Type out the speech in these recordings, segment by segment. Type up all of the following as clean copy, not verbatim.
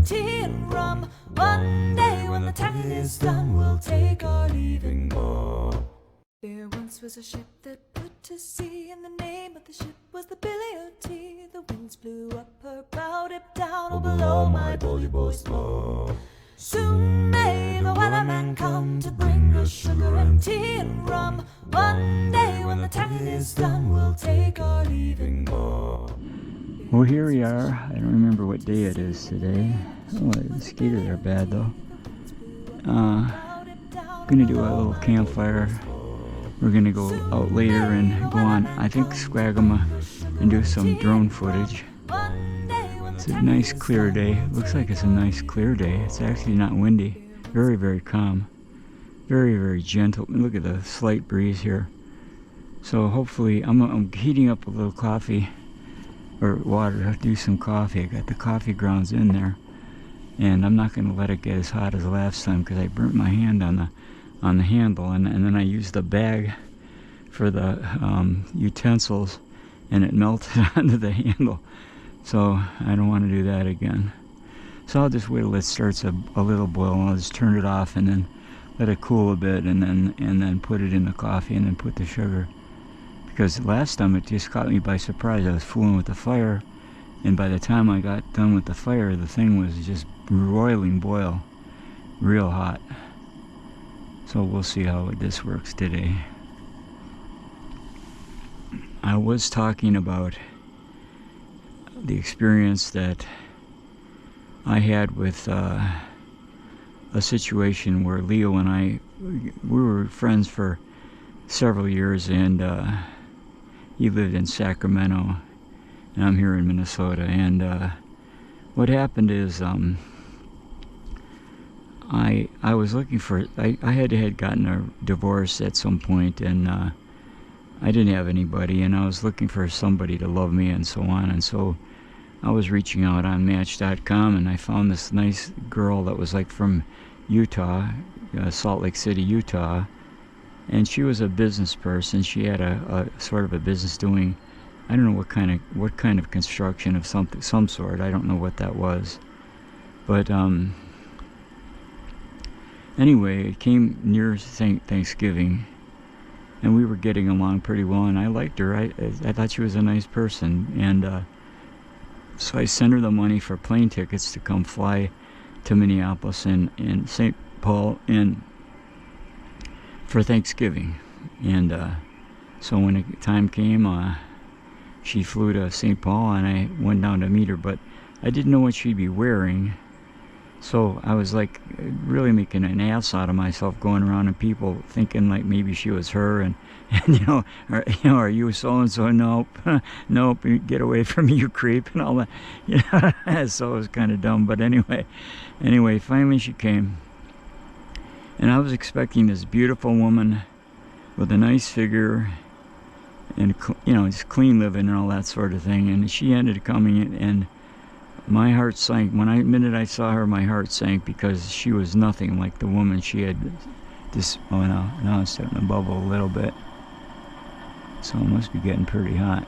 tea and rum. One day when the taffy is done, we'll take our leaving. Oh. There once was a ship that put to sea, and the name of the ship was the Billy O.T. The winds blew up her bow, dipped down, oh below my bully boys blow. Soon may the weatherman come to bring us sugar and tea and rum. One day when the taffy is done, we'll take our leaving. Oh. Well, here we are. I don't remember what day it is today. Oh, the mosquitoes are bad though. Gonna do a little campfire. We're gonna go out later and go on, I think, Squagama and do some drone footage. It's a nice clear day. Looks like it's a nice clear day. It's actually not windy. Very, very calm. Very, very gentle. Look at the slight breeze here. So hopefully, I'm heating up a little coffee or water to do some coffee. I got the coffee grounds in there, and I'm not gonna let it get as hot as last time because I burnt my hand on the handle, and then I used the bag for the utensils, and it melted onto the handle. So I don't want to do that again. So I'll just wait till it starts a little boil, and I'll just turn it off and then let it cool a bit, and then put it in the coffee and then put the sugar. Because last time it just caught me by surprise. I was fooling with the fire, and by the time I got done with the fire, the thing was just roiling boil, real hot. So we'll see how this works today. I was talking about the experience that I had with a situation where Leo and I, we were friends for several years, and he lived in Sacramento and I'm here in Minnesota. And what happened is I was looking for, I had gotten a divorce at some point, and I didn't have anybody, and I was looking for somebody to love me and so on. And so I was reaching out on Match.com, and I found this nice girl that was like from Utah, Salt Lake City, Utah, and she was a business person. She had a sort of a business doing, I don't know what kind of construction of some sort. I don't know what that was, but anyway, it came near Thanksgiving, and we were getting along pretty well, and I liked her. I thought she was a nice person, and so I sent her the money for plane tickets to come fly to Minneapolis and St. Paul for Thanksgiving. And so when the time came, she flew to St. Paul, and I went down to meet her, but I didn't know what she'd be wearing. So I was like really making an ass out of myself, going around and people thinking like maybe she was her, and are you so and so? Nope, nope, get away from me, you creep, and all that. So it was kind of dumb, but anyway, finally she came, and I was expecting this beautiful woman with a nice figure and just clean living and all that sort of thing, and she ended up coming in, and my heart sank. The minute I saw her, my heart sank, because she was nothing like the woman she had oh no, now it's starting to bubble a little bit. So it must be getting pretty hot.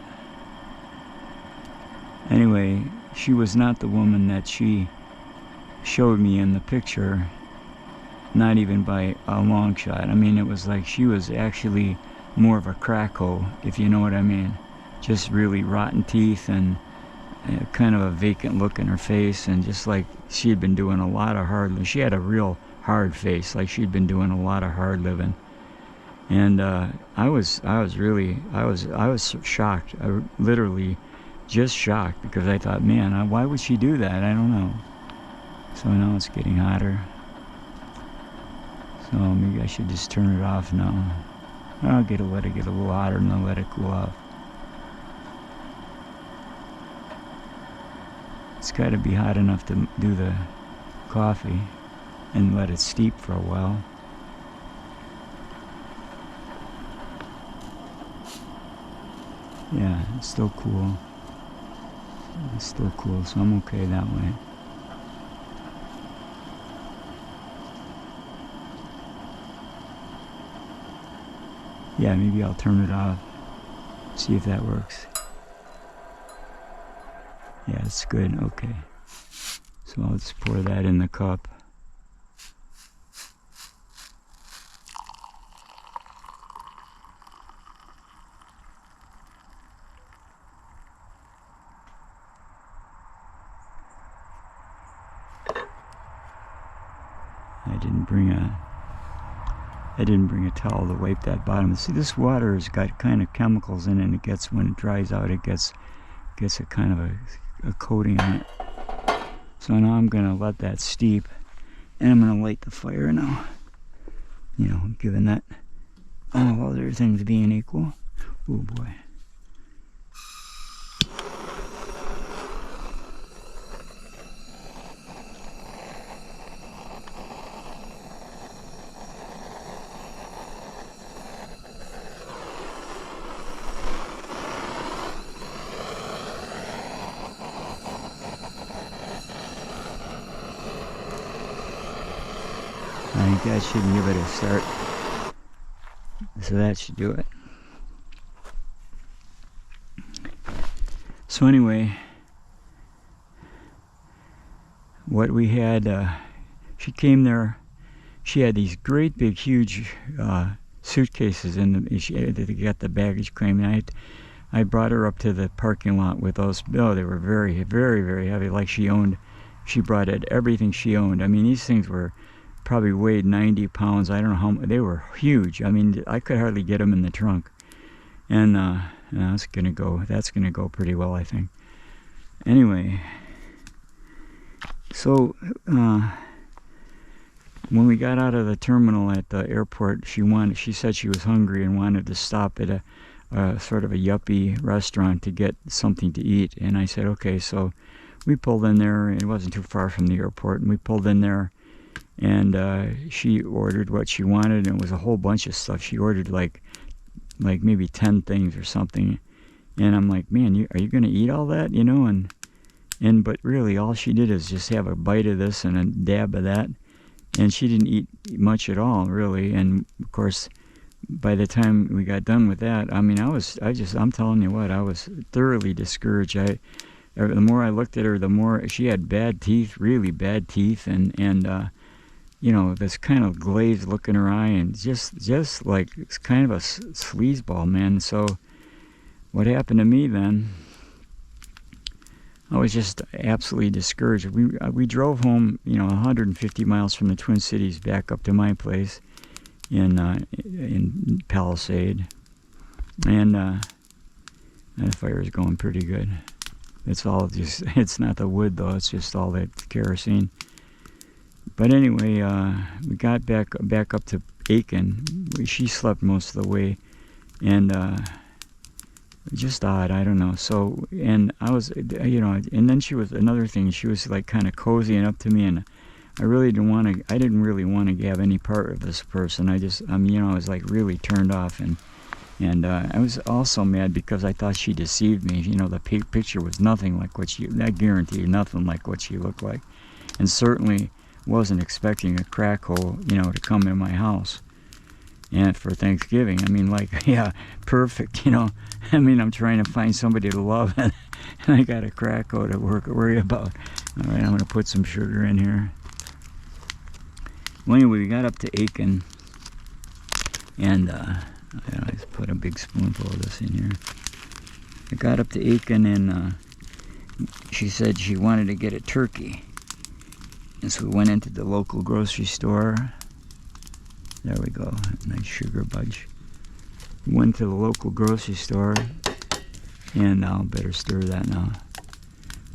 Anyway, she was not the woman that she showed me in the picture, not even by a long shot. I mean, it was like she was actually more of a crack hoe, if you know what I mean. Just really rotten teeth and kind of a vacant look in her face, and just like she had been doing a lot of hard living. She had a real hard face, like she'd been doing a lot of hard living. And I was shocked. I literally just shocked, because I thought, man, why would she do that? I don't know. So now it's getting hotter. So maybe I should just turn it off now. I'll let it get a little hotter and then let it cool off. It's got to be hot enough to do the coffee and let it steep for a while. Yeah, it's still cool. It's still cool, so I'm okay that way. Yeah, maybe I'll turn it off, see if that works. Yeah, it's good. Okay. So I'll just pour that in the cup. I didn't bring a towel to wipe that bottom. See, this water has got kind of chemicals in it, and it gets, when it dries out, it gets a kind of a coating on it. So now I'm going to let that steep, and I'm going to light the fire now. You know, given that all other things being equal. Oh boy. I think that should give it a start. So that should do it. So anyway, what we had, she came there, she had these great big huge suitcases in the, they got the baggage claim, and I brought her up to the parking lot with those. Oh, they were very, very, very heavy, like she brought everything she owned. I mean, these things were probably weighed 90 pounds. I don't know how much. They were huge. I mean, I could hardly get them in the trunk. And that's gonna go pretty well, I think. Anyway, so when we got out of the terminal at the airport, she said she was hungry and wanted to stop at a sort of a yuppie restaurant to get something to eat. And I said, okay. So we pulled in there. It wasn't too far from the airport, and we pulled in there. And she ordered what she wanted, and it was a whole bunch of stuff. She ordered like maybe 10 things or something. And I'm like, man, are you going to eat all that, you know? And but really, all she did is just have a bite of this and a dab of that, and she didn't eat much at all, really. And of course, by the time we got done with that, I mean, I'm telling you what, I was thoroughly discouraged. The more I looked at her, the more she had bad teeth, really bad teeth, and you know, this kind of glazed look in her eye, and just like it's kind of a sleazeball, man. So what happened to me then, I was just absolutely discouraged. We drove home, you know, 150 miles from the Twin Cities back up to my place in Palisade, and that fire is going pretty good. It's not the wood though, it's just all that kerosene. But anyway, we got back up to Aiken. She slept most of the way, and just odd, I don't know. So, and I was, you know, and then she was another thing. She was like kind of cozying up to me, and I didn't really want to have any part of this person. You know, I was like really turned off, and I was also mad because I thought she deceived me. You know, the picture was nothing like I guarantee you, nothing like what she looked like, and certainly wasn't expecting a crack hole, you know, to come in my house. And for Thanksgiving, I mean, like, yeah, perfect, you know. I mean, I'm trying to find somebody to love, and I got a crack hole to worry about. All right, I'm going to put some sugar in here. Well, anyway, we got up to Aiken, and I just put a big spoonful of this in here. I got up to Aiken, and she said she wanted to get a turkey. And so we went into the local grocery store. There we go, nice sugar budge. We went to the local grocery store, and I'll better stir that now.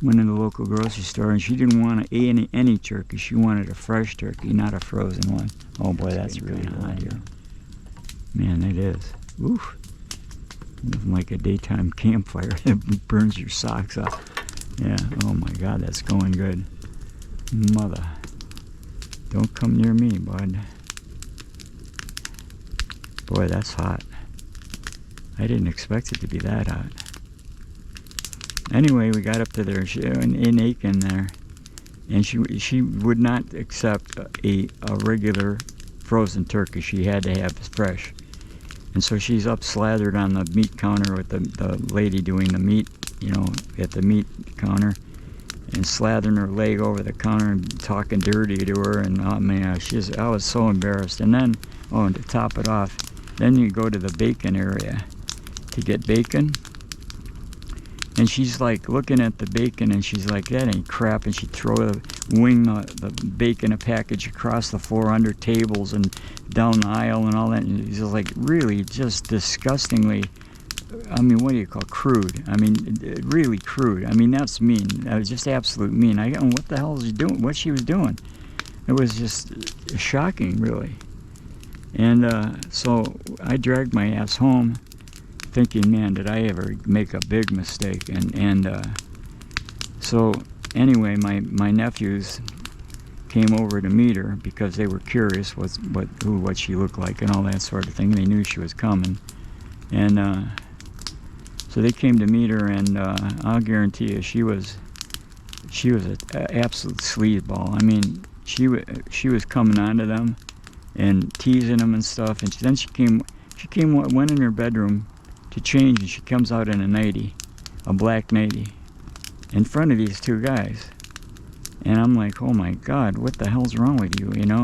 Went in the local grocery store, and she didn't want any turkey. She wanted a fresh turkey, not a frozen one. Oh boy, that's really hot here. Man, it is. Oof. Nothing like a daytime campfire that burns your socks off. Yeah, oh my God, that's going good. Mother, don't come near me, bud. Boy, that's hot. I didn't expect it to be that hot. Anyway, we got up to there in Aiken there, and she would not accept a regular frozen turkey. She had to have fresh. And so she's up slathered on the meat counter with the lady doing the meat, you know, at the meat counter. and slathering her leg over the counter and talking dirty to her, and oh man, I was so embarrassed. And then, oh, and to top it off, then you go to the bacon area to get bacon, and she's like looking at the bacon, and she's like, that ain't crap, and she throw the bacon, a package across the floor, under tables and down the aisle and all that, and she's like really just disgustingly, I mean, what do you call crude? I mean, really crude. I mean, that's mean. That was just absolute mean. I don't know what the hell is she doing, what she was doing. It was just shocking, really. And so I dragged my ass home thinking, man, did I ever make a big mistake? And so anyway, my nephews came over to meet her because they were curious what she looked like and all that sort of thing. They knew she was coming. And so they came to meet her, and I'll guarantee you, she was an absolute sleazeball. I mean, she was coming on to them and teasing them and stuff. And then went in her bedroom to change, and she comes out in a nightie, a black nightie, in front of these two guys. And I'm like, oh my God, what the hell's wrong with you, you know?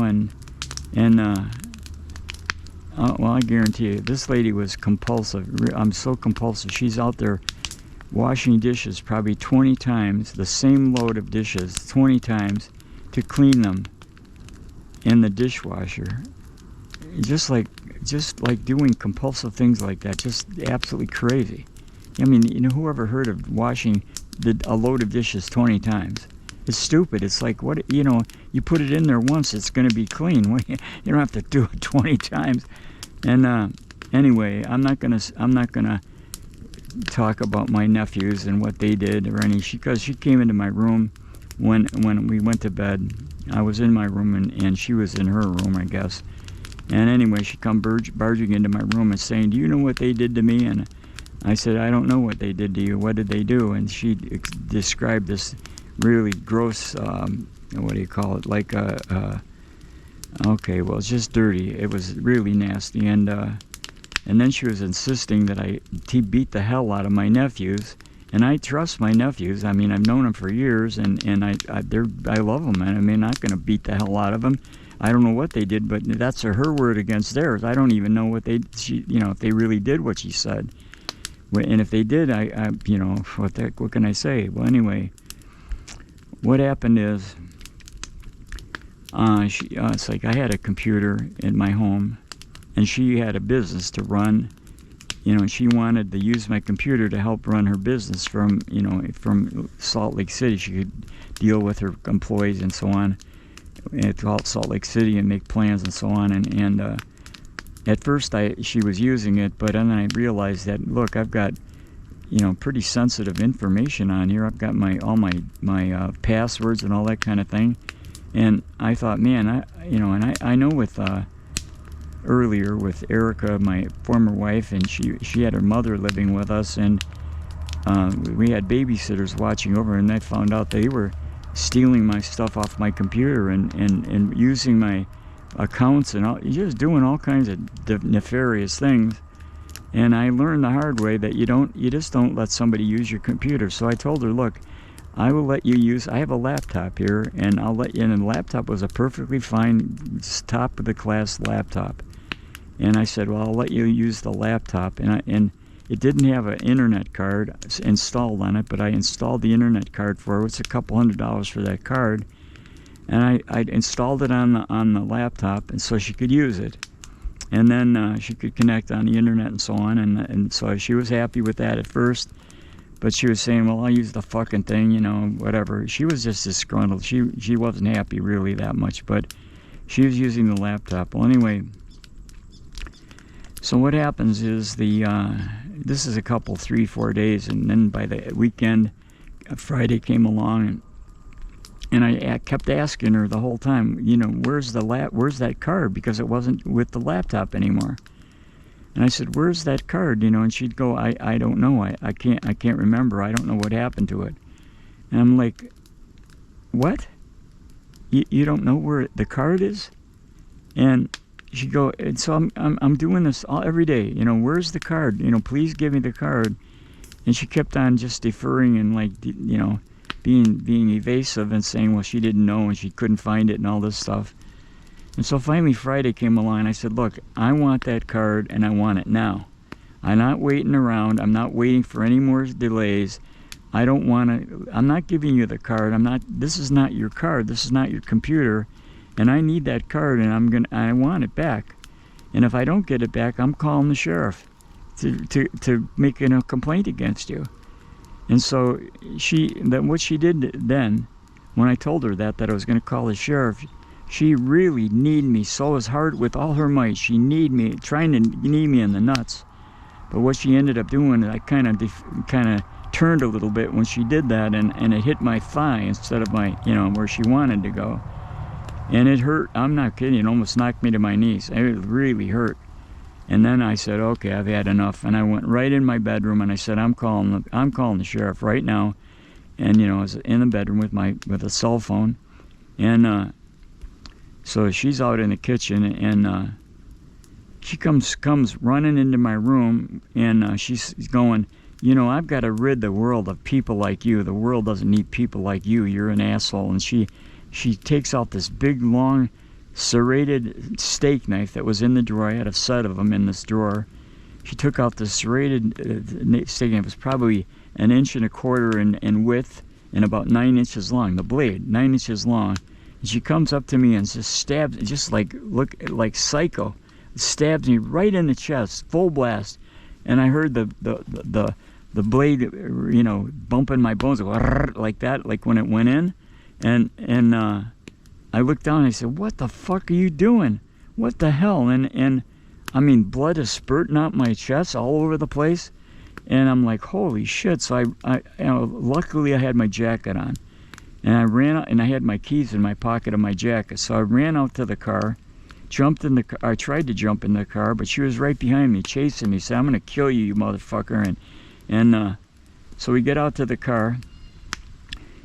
Well, I guarantee you, this lady was compulsive. I'm so compulsive. She's out there washing dishes probably 20 times, the same load of dishes 20 times, to clean them in the dishwasher. Just like doing compulsive things like that, just absolutely crazy. I mean, you know, who ever heard of washing a load of dishes 20 times? It's stupid. It's like, what, you know, you put it in there once, it's going to be clean. You don't have to do it 20 times. And anyway, I'm not gonna talk about my nephews and what they did or because she came into my room when we went to bed. I was in my room, and she was in her room, I guess. And anyway, she come barging into my room and saying, "Do you know what they did to me?" And I said, "I don't know what they did to you. What did they do?" And she described this really gross, what do you call it? Like okay, well, it's just dirty. It was really nasty. And then she was insisting that I beat the hell out of my nephews. And I trust my nephews. I mean, I've known them for years, and I love them. And I mean, I'm not going to beat the hell out of them. I don't know what they did, but that's her word against theirs. I don't even know what if they really did what she said. And if they did, I you know, what can I say? Well, anyway, what happened is, it's like I had a computer in my home, and she had a business to run, you know, and she wanted to use my computer to help run her business from Salt Lake City. She could deal with her employees and so on at Salt Lake City and make plans and so on. And at first she was using it, but then I realized that, look, I've got, you know, pretty sensitive information on here. I've got all my passwords and all that kind of thing. And I thought, man, I know with earlier with Erica, my former wife, and she had her mother living with us, and we had babysitters watching over, and I found out they were stealing my stuff off my computer and using my accounts and just doing all kinds of nefarious things. And I learned the hard way that you just don't let somebody use your computer. So I told her, look, I will let you use, I have a laptop here, and I'll let you, and the laptop was a perfectly fine, top of the class laptop. And I said, well, I'll let you use the laptop. And it didn't have an internet card installed on it, but I installed the internet card for her. It's a couple $100 for that card. And I installed it on the laptop, and so she could use it. And then she could connect on the internet and so on. And so she was happy with that at first. But she was saying, well, I'll use the fucking thing, you know, whatever. She was just disgruntled. She wasn't happy really that much, but she was using the laptop. Well, anyway, so what happens is this is a couple, 3-4 days, and then by the weekend, Friday came along, and I kept asking her the whole time, you know, where's that card? Because it wasn't with the laptop anymore. And I said, where's that card? You know, and she'd go, I don't know. I can't remember. I don't know what happened to it. And I'm like, what? You don't know where the card is? And she'd go, and so I'm doing this every day. You know, where's the card? You know, please give me the card. And she kept on just deferring and, like, you know, being evasive and saying, well, she didn't know and she couldn't find it and all this stuff. And so finally Friday came along and I said, look, I want that card and I want it now. I'm not waiting around. I'm not waiting for any more delays. I don't want to, I'm not giving you the card. This is not your card. This is not your computer. And I need that card and I want it back. And if I don't get it back, I'm calling the sheriff to make a complaint against you. And so what she did then, when I told her that I was going to call the sheriff, she really needed me so as hard with all her might. She needed me, trying to knee me in the nuts. But what she ended up doing, I kind of turned a little bit when she did that, and it hit my thigh instead of my, where she wanted to go. And it hurt. I'm not kidding. It almost knocked me to my knees. It really hurt. And then I said, okay, I've had enough. And I went right in my bedroom and I said, I'm calling the sheriff right now. And I was in the bedroom with a cell phone. And so she's out in the kitchen, and she comes running into my room, and she's going, I've got to rid the world of people like you. The world doesn't need people like you. You're an asshole. And she takes out this big, long, serrated steak knife that was in the drawer. I had a set of them in this drawer. She took out the serrated steak knife. It was probably 1.25 inches in width and about 9 inches long. The blade, 9 inches long. And she comes up to me and just stabs, just like psycho, stabs me right in the chest, full blast. And I heard the blade, bumping my bones like that, like when it went in. And I looked down and I said, what the fuck are you doing? What the hell? And I mean, blood is spurting out my chest all over the place. And I'm like, holy shit. So luckily I had my jacket on. And I ran out, and I had my keys in my pocket of my jacket. So I ran out to the car, jumped in the car. I tried to jump in the car, but she was right behind me, chasing me. Said, I'm going to kill you, you motherfucker. And so we get out to the car.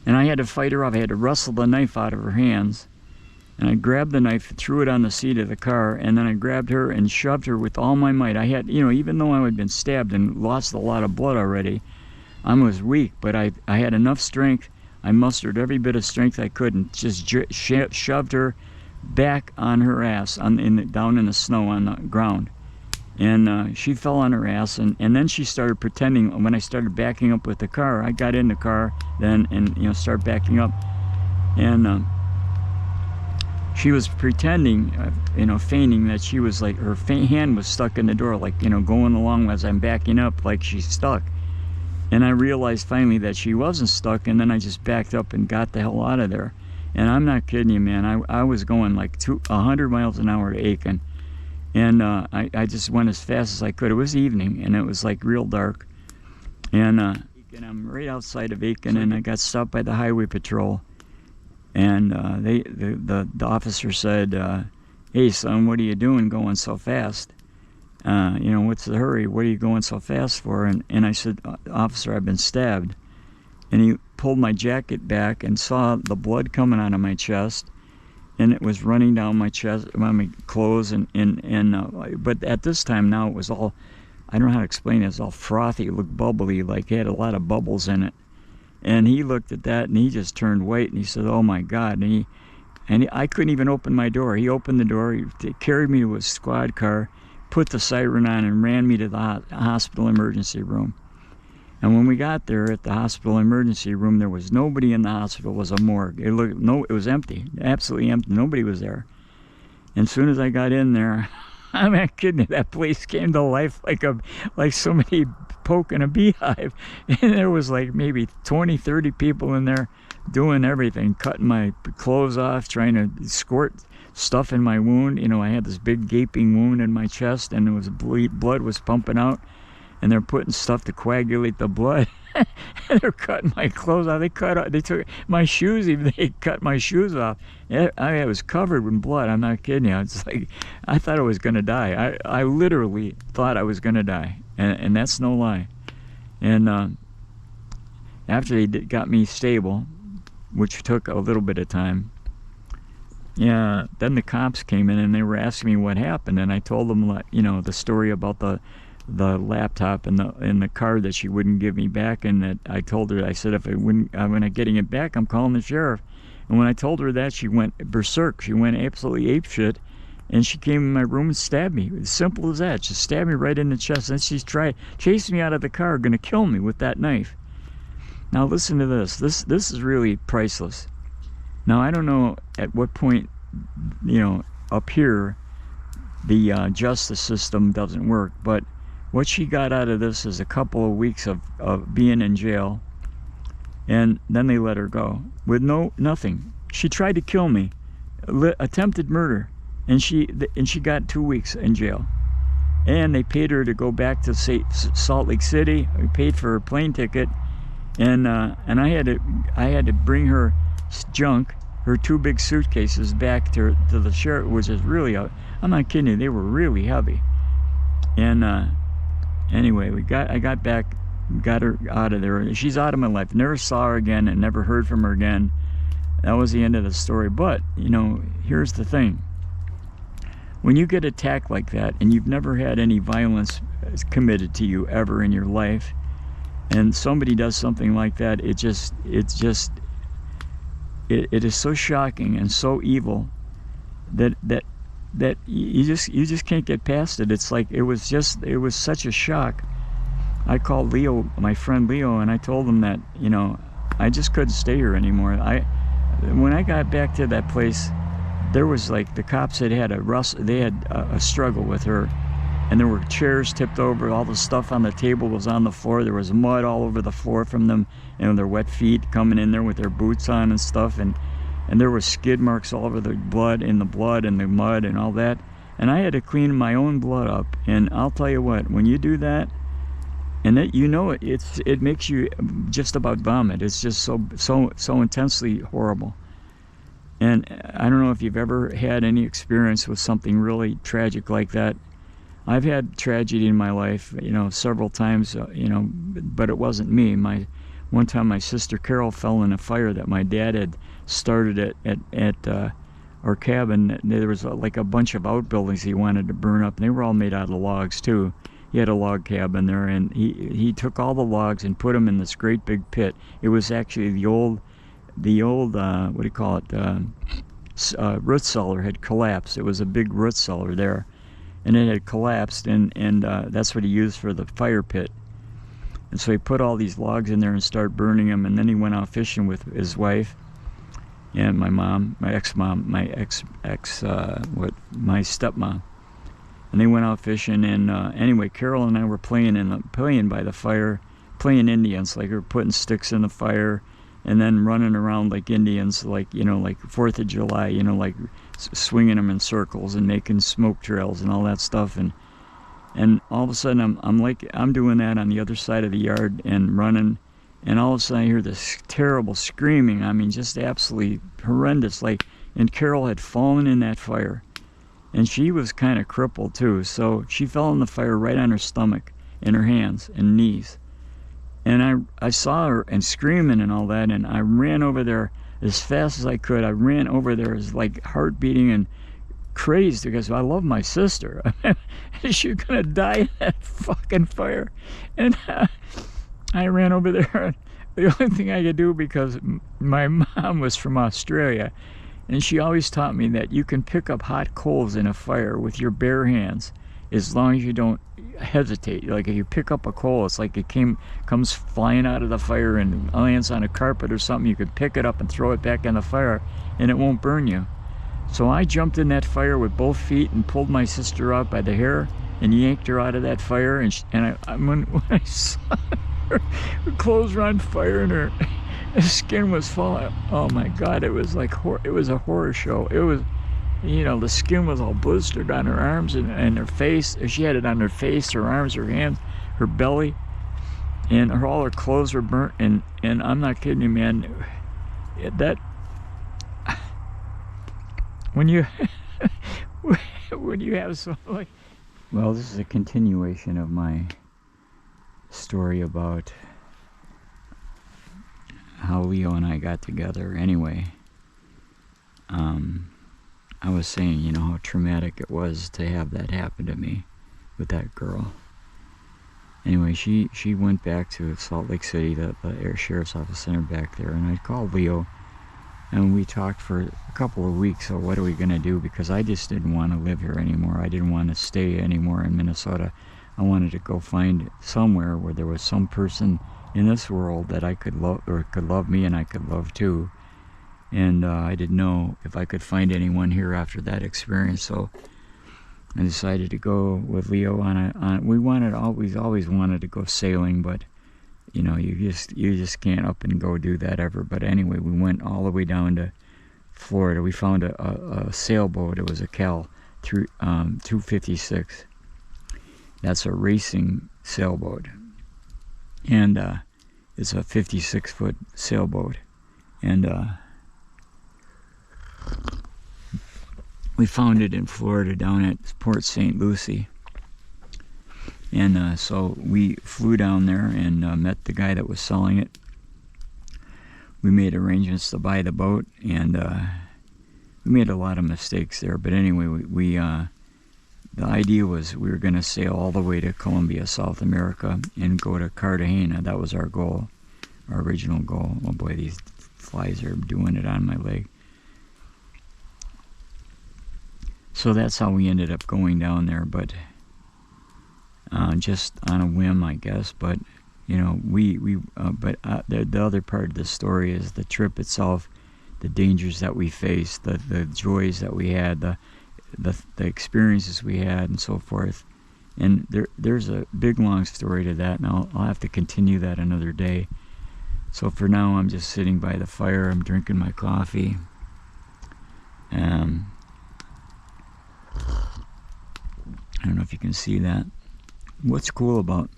And I had to fight her off. I had to wrestle the knife out of her hands. And I grabbed the knife, threw it on the seat of the car, and then I grabbed her and shoved her with all my might. I had, even though I had been stabbed and lost a lot of blood already, I was weak, but I had enough strength. I mustered every bit of strength I could and just shoved her back on her ass down in the snow on the ground. And she fell on her ass, and then she started pretending. When I started backing up with the car, I got in the car then and started backing up, and she was pretending, feigning that she was like, her hand was stuck in the door, like going along as I'm backing up, like she's stuck. And I realized finally that she wasn't stuck, and then I just backed up and got the hell out of there. And I'm not kidding you, man. I was going like 100 miles an hour to Aiken. And I just went as fast as I could. It was evening, and it was like real dark. And I'm right outside of Aiken, and I got stopped by the highway patrol. And the officer said, hey, son, what are you doing going so fast? What's the hurry? What are you going so fast for? And I said, officer, I've been stabbed. And he pulled my jacket back and saw the blood coming out of my chest, and it was running down my chest, my clothes, but at this time now it was all, I don't know how to explain it, it's all frothy, it looked bubbly, like it had a lot of bubbles in it. And he looked at that and he just turned white and he said, oh my God. And I couldn't even open my door. He opened the door, he carried me to a squad car, put the siren on, and ran me to the hospital emergency room. And when we got there at the hospital emergency room, there was nobody in the hospital. It was a morgue. It was empty, absolutely empty. Nobody was there. And as soon as I got in there, I'm not kidding you, that place came to life like somebody poking a beehive. And there was like maybe 20, 30 people in there doing everything, cutting my clothes off, trying to squirt stuff in my wound. I had this big gaping wound in my chest, and it was blood was pumping out. And they're putting stuff to coagulate the blood. And they're cutting my clothes off. They took my shoes, even they cut my shoes off. I was covered in blood. I'm not kidding you. It's like, I thought I was going to die. I literally thought I was going to die. And that's no lie. And after they got me stable, which took a little bit of time, then the cops came in and they were asking me what happened. And I told them, the story about the the laptop and the card that she wouldn't give me back, and that I told her, I said, if I'm not getting it back, I'm calling the sheriff. And when I told her that, she went berserk. She went absolutely apeshit, and she came in my room and stabbed me. As simple as that. Just stabbed me right in the chest. And she's chased me out of the car, going to kill me with that knife. Now listen to this. This is really priceless. Now I don't know at what point, up here, the justice system doesn't work, but what she got out of this is a couple of weeks of being in jail, and then they let her go with nothing. She tried to kill me, attempted murder, and she got 2 weeks in jail, and they paid her to go back to Salt Lake City. We paid for her plane ticket, and I had to bring her junk, her 2 big suitcases, back to the sheriff, which is really, I'm not kidding you, they were really heavy. And anyway, I got back, got her out of there. She's out of my life. Never saw her again and never heard from her again. That was the end of the story. But, here's the thing. When you get attacked like that and you've never had any violence committed to you ever in your life, and somebody does something like that, it is so shocking and so evil that you just can't get past it. It's like it was such a shock. I called Leo, my friend Leo, and I told him that I just couldn't stay here anymore. When I got back to that place, there was like the cops had a struggle with her, and there were chairs tipped over. All the stuff on the table was on the floor. There was mud all over the floor from them, their wet feet coming in there with their boots on and stuff, and there were skid marks all over the blood and the mud and all that. And I had to clean my own blood up. And I'll tell you what, when you do that, and it makes you just about vomit. It's just so intensely horrible. And I don't know if you've ever had any experience with something really tragic like that. I've had tragedy in my life, several times, but it wasn't me. One time my sister Carol fell in a fire that my dad had started at our cabin. There was like a bunch of outbuildings he wanted to burn up, and they were all made out of logs too. He had a log cabin there, and he took all the logs and put them in this great big pit. It was actually the old what do you call it, root cellar had collapsed. It was a big root cellar there, and it had collapsed, and that's what he used for the fire pit. And so he put all these logs in there and started burning them, and then he went out fishing with his wife and my mom, my ex-mom, my stepmom. And they went out fishing, and anyway, Carol and I were playing by the fire, playing Indians, like we were putting sticks in the fire, and then running around like Indians, like 4th of July, like swinging them in circles and making smoke trails and all that stuff. And all of a sudden I'm doing that on the other side of the yard and running, and all of a sudden I hear this terrible screaming. I mean, just absolutely horrendous. And Carol had fallen in that fire, and she was kind of crippled too. So she fell in the fire right on her stomach and her hands and knees. And I saw her and screaming and all that, and I ran over there as fast as I could. I ran over there, as like heart beating and crazed, because I love my sister. She's gonna die in that fucking fire. And I ran over there. The only thing I could do, because my mom was from Australia, and she always taught me that you can pick up hot coals in a fire with your bare hands, as long as you don't hesitate. Like if you pick up a coal, it's like it comes flying out of the fire and lands on a carpet or something. You could pick it up and throw it back in the fire, and it won't burn you. So I jumped in that fire with both feet and pulled my sister out by the hair and yanked her out of that fire. When I saw her clothes were on fire and her skin was falling, oh my God, it was like it was a horror show. It was, the skin was all blistered on her arms and her face. She had it on her face, her arms, her hands, her belly, and all her clothes were burnt. And I'm not kidding you, man. When you have something like... Well, this is a continuation of my story about how Leo and I got together. Anyway, I was saying, how traumatic it was to have that happen to me with that girl. anyway, she went back to Salt Lake City, the Air Sheriff's Office Center back there, and I called Leo, and we talked for a couple of weeks. So what are we going to do? Because I just didn't want to live here anymore. I didn't want to stay anymore in Minnesota. I wanted to go find somewhere where there was some person in this world that I could love, or could love me and I could love too. And I didn't know if I could find anyone here after that experience. So I decided to go with Leo on we always wanted to go sailing, but you know, you just can't up and go do that ever. But anyway, we went all the way down to Florida. We found a sailboat. It was a Cal 256. That's a racing sailboat, and it's a 56-foot sailboat, and we found it in Florida down at Port St. Lucie. And so we flew down there and met the guy that was selling it. We made arrangements to buy the boat, and we made a lot of mistakes there. But anyway, we the idea was we were going to sail all the way to Colombia, South America, and go to Cartagena. That was our goal, our original goal. Oh boy, these flies are doing it on my leg. So that's how we ended up going down there, but just on a whim, I guess. But you know, the other part of the story is the trip itself, the dangers that we faced, the joys that we had, the experiences we had, and so forth. And there's a big long story to that, and I'll have to continue that another day. So for now, I'm just sitting by the fire. I'm drinking my coffee. I don't know if you can see that. What's cool about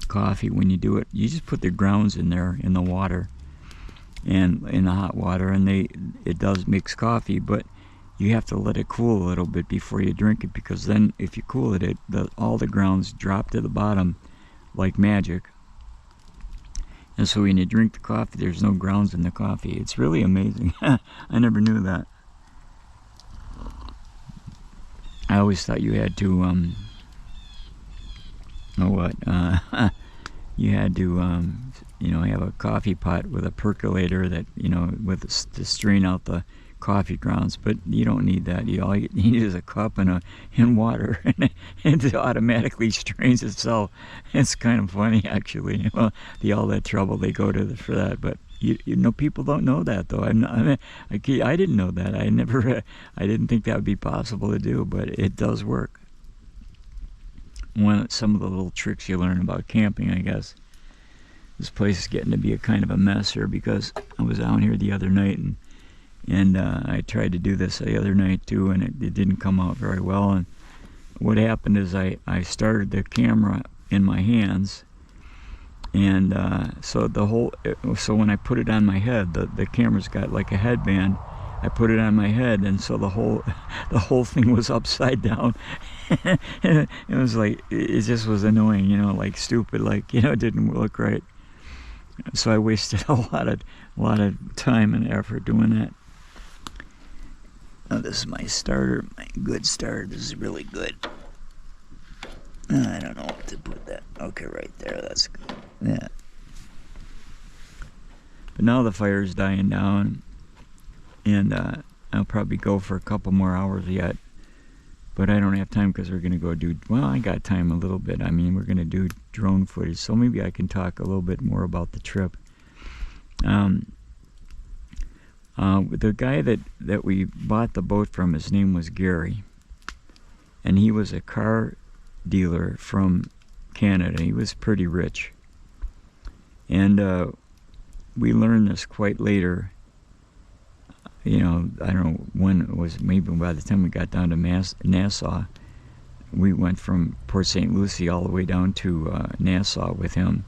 coffee, when you do it, you just put the grounds in there in the water, and in the hot water, and it does mix coffee, but you have to let it cool a little bit before you drink it, because then if you cool it, all the grounds drop to the bottom like magic. And so when you drink the coffee, there's no grounds in the coffee. It's really amazing. I never knew that. I always thought you had to, you had to, have a coffee pot with a percolator that, to strain out the coffee grounds, but you don't need that. All you need is a cup and water, and it automatically strains itself. It's kind of funny, actually. Well, all that trouble they go to for that, but people don't know that, though. I didn't know that. I didn't think that would be possible to do, but it does work. Some of the little tricks you learn about camping, I guess. This place is getting to be a kind of a mess here, because I was out here the other night, and I tried to do this the other night too, and it didn't come out very well. And what happened is I started the camera in my hands, and so when I put it on my head, the camera's got like a headband. I put it on my head, and so the whole thing was upside down. It was like, it just was annoying, like stupid, like, it didn't look right. So I wasted a lot of time and effort doing that. Now this is my starter, my good starter. This is really good. I don't know what to put that. Okay, right there. That's good. Yeah. But now the fire's dying down, and I'll probably go for a couple more hours yet. But I don't have time, because we're going to go I got time a little bit. I mean, we're going to do drone footage, so maybe I can talk a little bit more about the trip. The guy that we bought the boat from, his name was Gary, and he was a car dealer from Canada. He was pretty rich, and we learned this quite later. I don't know when it was. Maybe by the time we got down to Nassau, we went from Port St. Lucie all the way down to Nassau with him.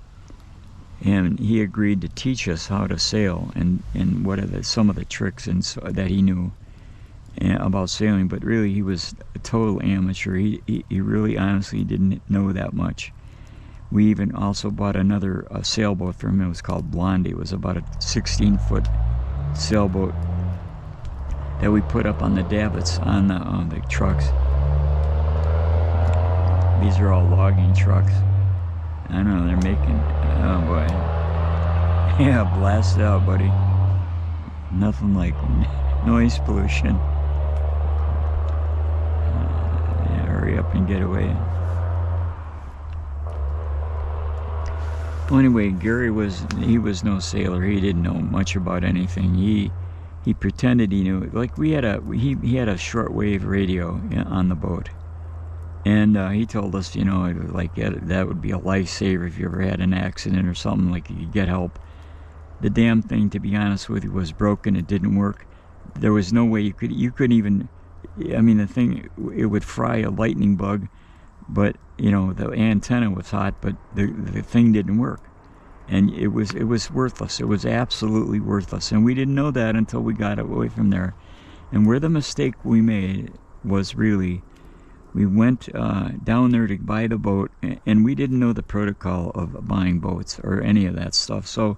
And he agreed to teach us how to sail and what are some of the tricks that he knew about sailing. But really, he was a total amateur. He really honestly didn't know that much. We even also bought another sailboat from him. It was called Blondie. It was about a 16-foot sailboat that we put up on the davits on the trucks. These are all logging trucks. I don't know, they're making, oh boy. Yeah, blast it out, buddy. Nothing like noise pollution. Yeah, hurry up and get away. Well, anyway, Gary was no sailor. He didn't know much about anything. He pretended he knew. Like he had a shortwave radio on the boat, and he told us, like that would be a lifesaver if you ever had an accident or something. Like you could get help. The damn thing, to be honest with you, was broken. It didn't work. There was no way you couldn't even. I mean, the thing, it would fry a lightning bug. But the antenna was hot, but the thing didn't work, and it was worthless. It was absolutely worthless, and we didn't know that until we got away from there. And where the mistake we made was really, we went down there to buy the boat, and we didn't know the protocol of buying boats or any of that stuff. So,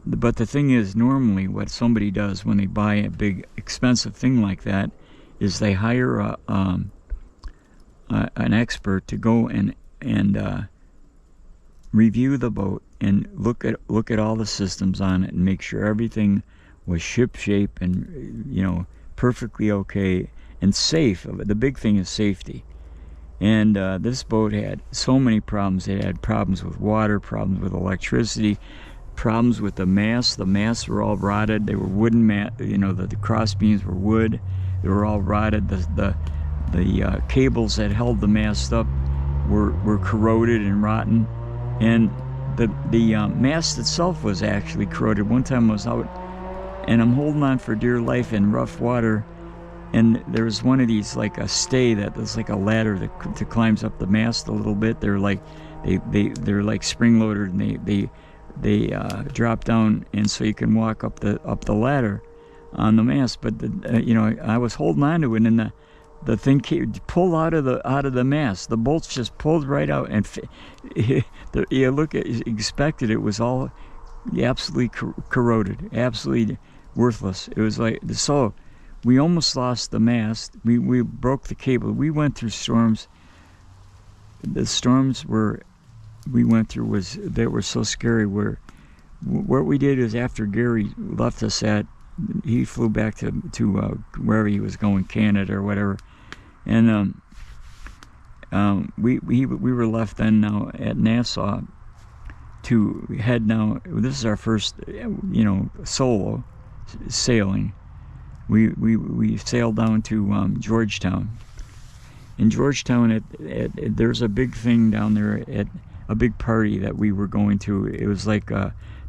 but the thing is, normally what somebody does when they buy a big expensive thing like that is they hire an expert to go and review the boat and look at all the systems on it and make sure everything was ship shape and perfectly okay and safe. The big thing is safety. And this boat had so many problems. It had problems with water, problems with electricity, problems with the masts. The masts were all rotted. They were wooden the cross beams were wood. They were all rotted. The cables that held the mast up were corroded and rotten, and the mast itself was actually corroded. One time I was out, and I'm holding on for dear life in rough water, and there was one of these, like a stay that was like a ladder that climbs up the mast a little bit. They're like spring loaded, and they drop down, and so you can walk up the ladder on the mast. But I was holding on to it, and the thing pulled out of the mast. The bolts just pulled right out, and expected it was all absolutely corroded, absolutely worthless. It was like, so we almost lost the mast. We broke the cable. We went through storms. The storms we went through were so scary. What we did is, after Gary left us he flew back to wherever he was going, Canada or whatever. And we were left then now at Nassau to head now. This is our first solo sailing. We sailed down to Georgetown. In Georgetown, there's a big thing down there, at a big party that we were going to. It was like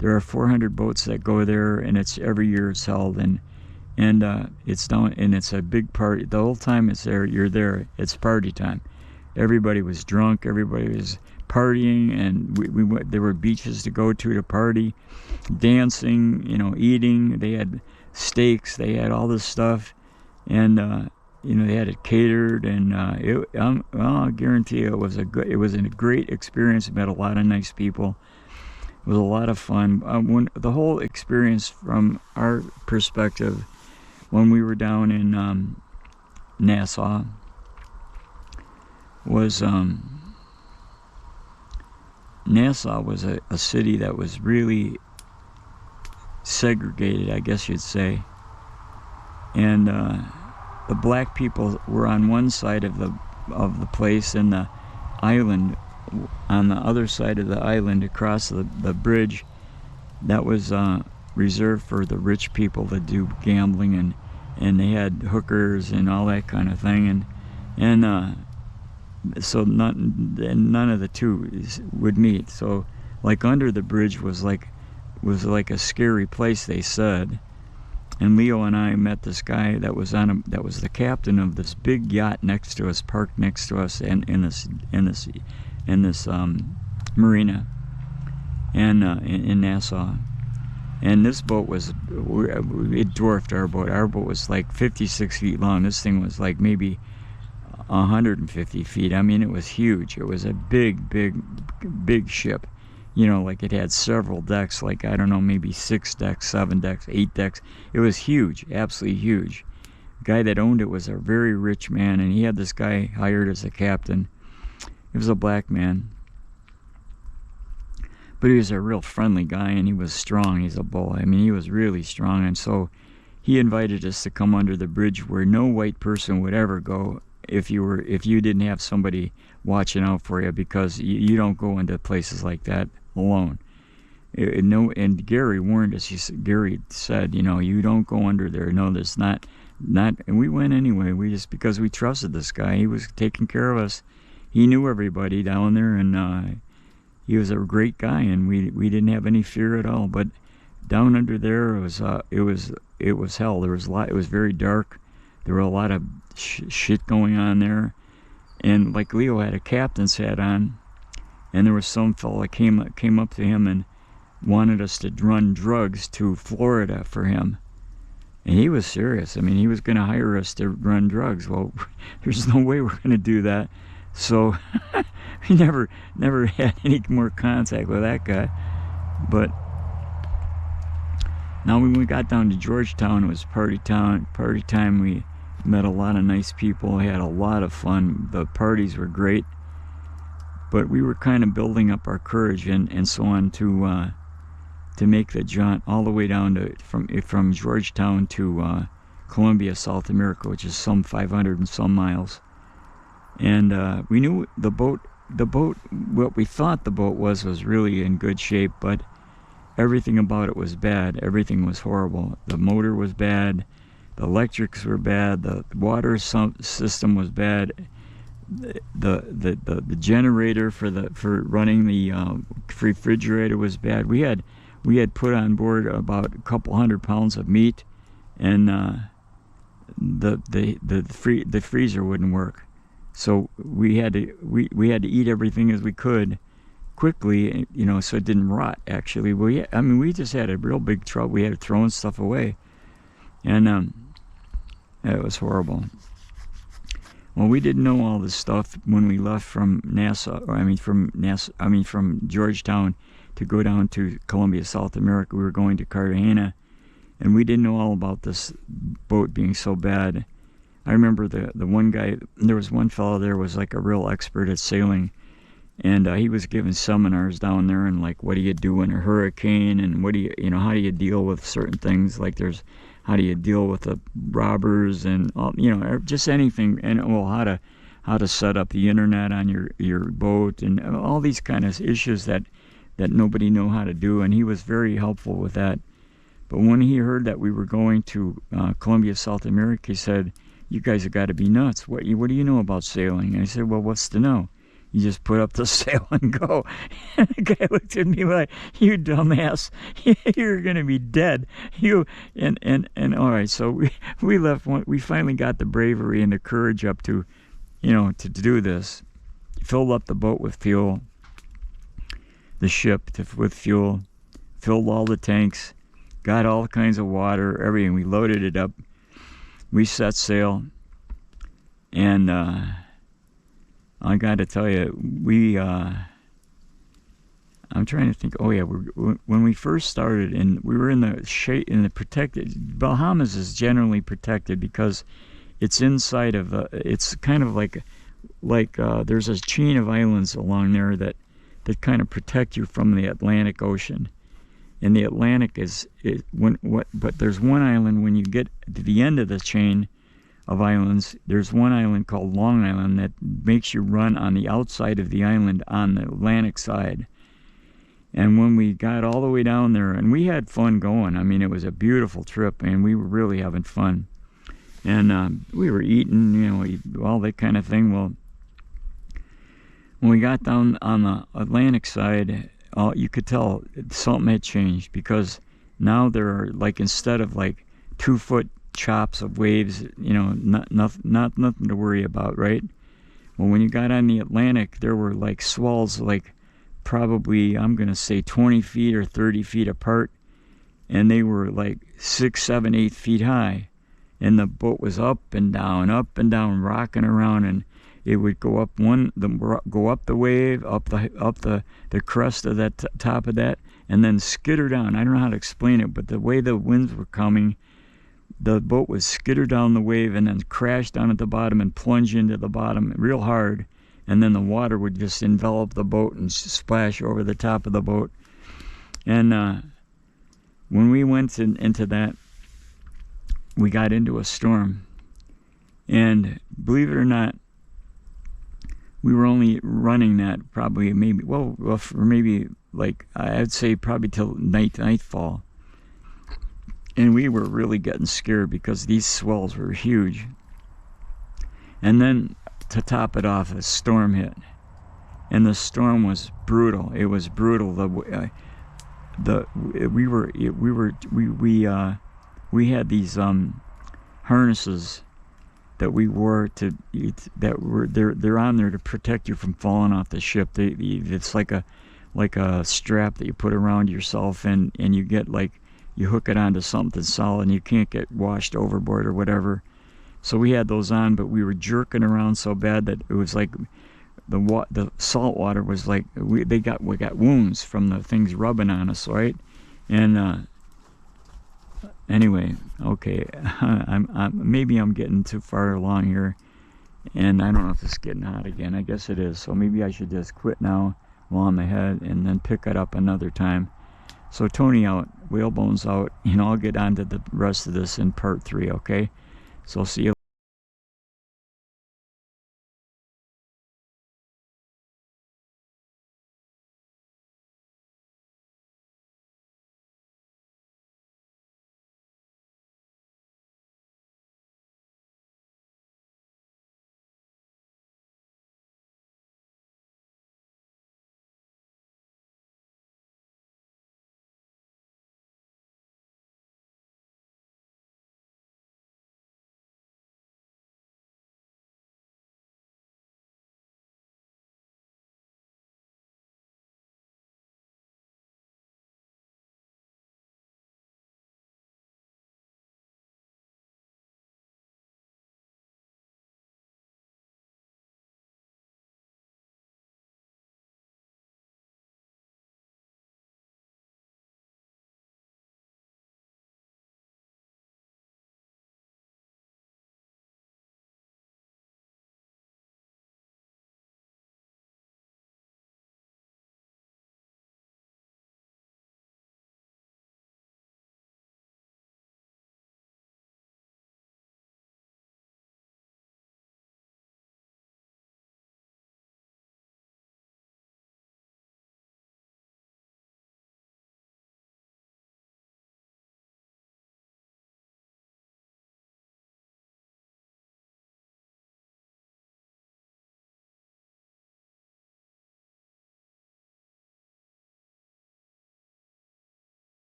there are 400 boats that go there, and it's every year it's held, and it's down, and it's a big party. The whole time you're there, it's party time. Everybody was drunk, everybody was partying, and we went, there were beaches to go to party, dancing, eating. They had steaks, they had all this stuff, and they had it catered, and I'll guarantee you it was a great experience. Met a lot of nice people. It was a lot of fun. The whole experience, from our perspective, when we were down in Nassau, was Nassau was a city that was really segregated, I guess you'd say, and the black people were on one side of the place, and the island, on the other side of the island, across the bridge, that was reserved for the rich people that do gambling, and they had hookers and all that kind of thing, and so none of the two would meet. So, like, under the bridge was like a scary place, they said. And Leo and I met this guy that was the captain of this big yacht next to us, parked next to us, in this marina, and in Nassau. And this boat it dwarfed our boat. Our boat was like 56 feet long. This thing was like maybe 150 feet. I mean, it was huge. It was a big ship. Like it had several decks, like, I don't know, maybe 6 decks, 7 decks, 8 decks. It was huge, absolutely huge. The guy that owned it was a very rich man, and he had this guy hired as a captain. He was a black man. But he was a real friendly guy, and he was strong. He's a bull. I mean, he was really strong, and so he invited us to come under the bridge where no white person would ever go if you didn't have somebody watching out for you, because you don't go into places like that alone. And Gary warned us. Gary said, you don't go under there. No, there's not. And we went anyway. Because we trusted this guy. He was taking care of us. He knew everybody down there, and he was a great guy, and we didn't have any fear at all. But down under there, it was hell. There was a lot. It was very dark. There were a lot of shit going on there, and like Leo had a captain's hat on, and there was some fella came up to him and wanted us to run drugs to Florida for him. And he was serious. I mean, he was going to hire us to run drugs. Well, there's no way we're going to do that. So we never had any more contact with that guy. But now when we got down to Georgetown, it was party time. We met a lot of nice people, had a lot of fun. The parties were great. But we were kind of building up our courage and so on to make the jaunt all the way down to from Georgetown to Columbia, South America, which is some 500 and some miles. And we knew the boat, what we thought the boat was really in good shape, but everything about it was bad. Everything was horrible. The motor was bad. The electrics were bad. The water system was bad. The generator for running the refrigerator was bad. We had put on board about a couple 100 pounds of meat, and the freezer wouldn't work. So we had to eat everything as we could quickly, so it didn't rot. Actually, we just had a real big trouble. We had throwing stuff away, and it was horrible. Well, we didn't know all this stuff when we left from from Georgetown to go down to Columbia, South America. We were going to Cartagena, and we didn't know all about this boat being so bad. I remember the one guy, there was one fellow there was like a real expert at sailing, and he was giving seminars down there, and like, what do you do in a hurricane, and what do you, how do you deal with certain things, like how do you deal with the robbers, and just anything, and how to set up the internet on your boat, and all these kind of issues that nobody knew how to do, and he was very helpful with that. But when he heard that we were going to Columbia, South America, he said, "You guys have got to be nuts. What do you know about sailing?" And I said, "Well, what's to know? You just put up the sail and go." And the guy looked at me like, "You dumbass, you're gonna be dead." And all right, so we left. We finally got the bravery and the courage up to do this. Filled up the boat with fuel, the ship with fuel, filled all the tanks, got all kinds of water, everything. We loaded it up. We set sail, and I got to tell you, I'm trying to think. Oh yeah, when we first started, and we were in the protected. Bahamas is generally protected because it's inside of it's kind of like there's a chain of islands along there that kind of protect you from the Atlantic Ocean. And the Atlantic but there's one island when you get to the end of the chain of islands. There's one island called Long Island that makes you run on the outside of the island on the Atlantic side. And when we got all the way down there, and we had fun going. I mean, it was a beautiful trip, and we were really having fun. And we were eating, all that kind of thing. Well, when we got down on the Atlantic side, you could tell something had changed, because now there are, like, instead of like 2-foot chops of waves, nothing to worry about, right? Well, when you got on the Atlantic, there were like swells, like probably, I'm gonna say 20 feet or 30 feet apart, and they were like 6, 7, 8 feet high, and the boat was up and down, rocking around, and it would go up the wave, up the crest of that top of that, and then skitter down. I don't know how to explain it, but the way the winds were coming, the boat would skitter down the wave and then crash down at the bottom and plunge into the bottom real hard, and then the water would just envelop the boat and splash over the top of the boat. And when we went into that, we got into a storm. And believe it or not, we were only running that probably maybe, for maybe like, I'd say probably till nightfall. And we were really getting scared because these swells were huge. And then to top it off, a storm hit. And the storm was brutal. It was brutal. We had these harnesses that we wore they're on there to protect you from falling off the ship. It's like a strap that you put around yourself, and you get you hook it onto something solid, and you can't get washed overboard or whatever. So we had those on, but we were jerking around so bad that it was like the salt water was like we got wounds from the things rubbing on us, right? And anyway, okay, maybe I'm getting too far along here, and I don't know if it's getting hot again. I guess it is. So maybe I should just quit now while I'm ahead, and then pick it up another time. So Tony out, Whalebone's out. I'll get on to the rest of this in part 3. Okay, so see you.